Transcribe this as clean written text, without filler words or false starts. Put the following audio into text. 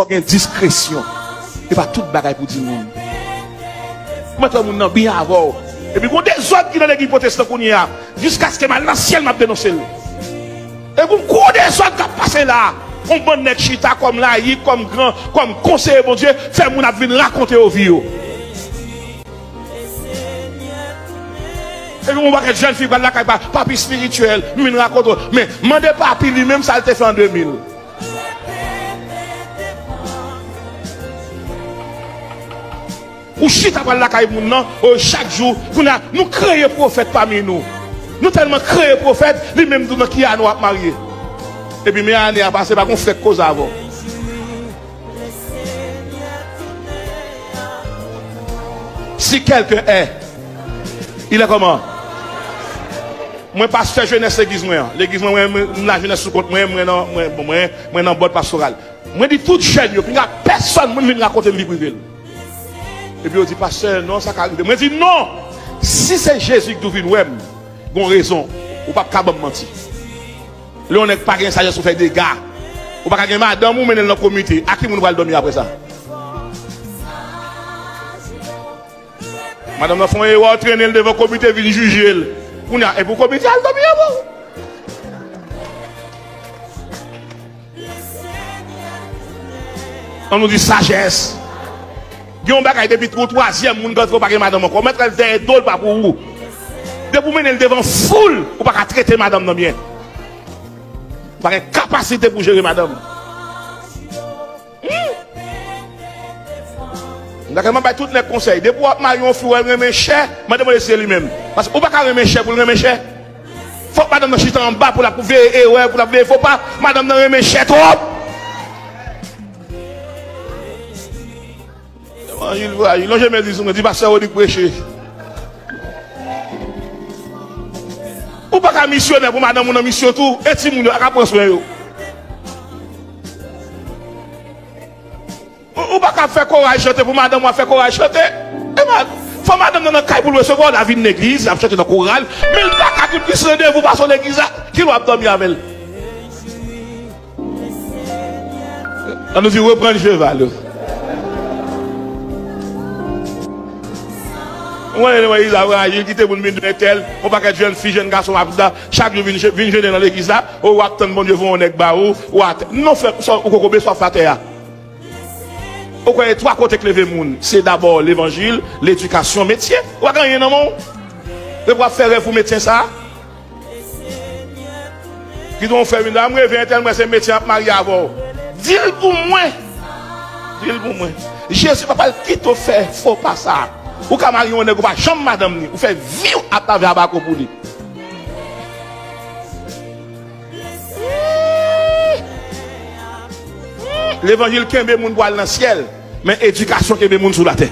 faut une discrétion. Et pas toute bagaille pour dire monde. Maintenant, moun nan bien avant. Et puis, quand des autres qui dans l'église protestante qu'on y a, jusqu'à ce que maintenant, ciel m'a dénoncé. Et vous, quand des autres qui passent là, on bon net chita comme là, comme grand, comme conseiller, mon Dieu, fait moun a venir raconter aux vies. Et puis, on va que jeune fille, là, papi spirituel, nous raconte. Mais, mandez papi lui-même, ça a été fait en 2000. Ou chita par la caille moun chaque jour nous créons prophète parmi nous. Nous tellement créons prophète, lui-même nous qui a nous marié. Et puis mes années a passé pas qu'on fait cause avant. Si quelqu'un est, il est comment? Moi pasteur jeunesse l'église moi, la jeunesse sous compte moi dans boîte pastorale. Moi dit toute jeune yo, personne ne vient raconter vie privée. Et puis on dit, pasteur, non, ça arrive. Moi, je dis non. Si c'est Jésus qui vient, vous avez raison. Ou pas capable de mentir. Là, on n'est pas de sagesse pour faire des gars. Ou pas capable de madame ou mener dans la communauté. À qui vous allez dormir après ça? Madame, vous allez entraîner devant la communauté, vous juger. Et pour la communauté, elle dormir avant. On nous dit sagesse. Yon bagay depuis troisième moun quand pas madame encore mettre elle derrière dol pas pour vous. De pour mener devant foule ou pas traiter madame non bien. Pas une capacité pour gérer madame. D'accord, pas tous les conseils. De pour marion fou remet cher, madame c'est lui-même. Parce que ou pas remet cher pour remet cher. Faut pas madame chita en bas pour la pouvoir et ouais pour la pouvoir, faut pas madame remet cher trop. Il n'a jamais dit, on dit, pasteur, on dit prêcher. Ou pas qu'à missionnaire pour madame, on a mission tout, et si on a prendre soin. Ou pas qu'à faire courage chanter pour madame, on a fait courage chanter. Et faut madame dans le caille pour recevoir la vie de l'église, elle a chanté dans le choral, mais il pas qu'à tout se rendez-vous par son église, qui doit dormir avec elle. On nous dit, reprendre le cheval. Il quitte pour nous tel, on va pas jeune fille, jeune garçon, chaque jour vient jeune dans l'église là, ou attend bon Dieu vous on est baou, ou non fait ou qu'on soit fater. Au quoi trois côtés que lever moun, c'est d'abord l'évangile, l'éducation, métier. Ou pas gagner non mon. De quoi faire pour métier ça? Qui doit faire une dame, revient tellement c'est métier à marier avant. Dis-le pour moi. Dis-le pour moi. Jésus papa qui te fait faut pas ça. Ou ka marié on ne pas chambre madame ni ou fait vivre à ta vers bako pour lui. L'évangile kembe moun boile dans ciel mais éducation kembe moun sous la terre.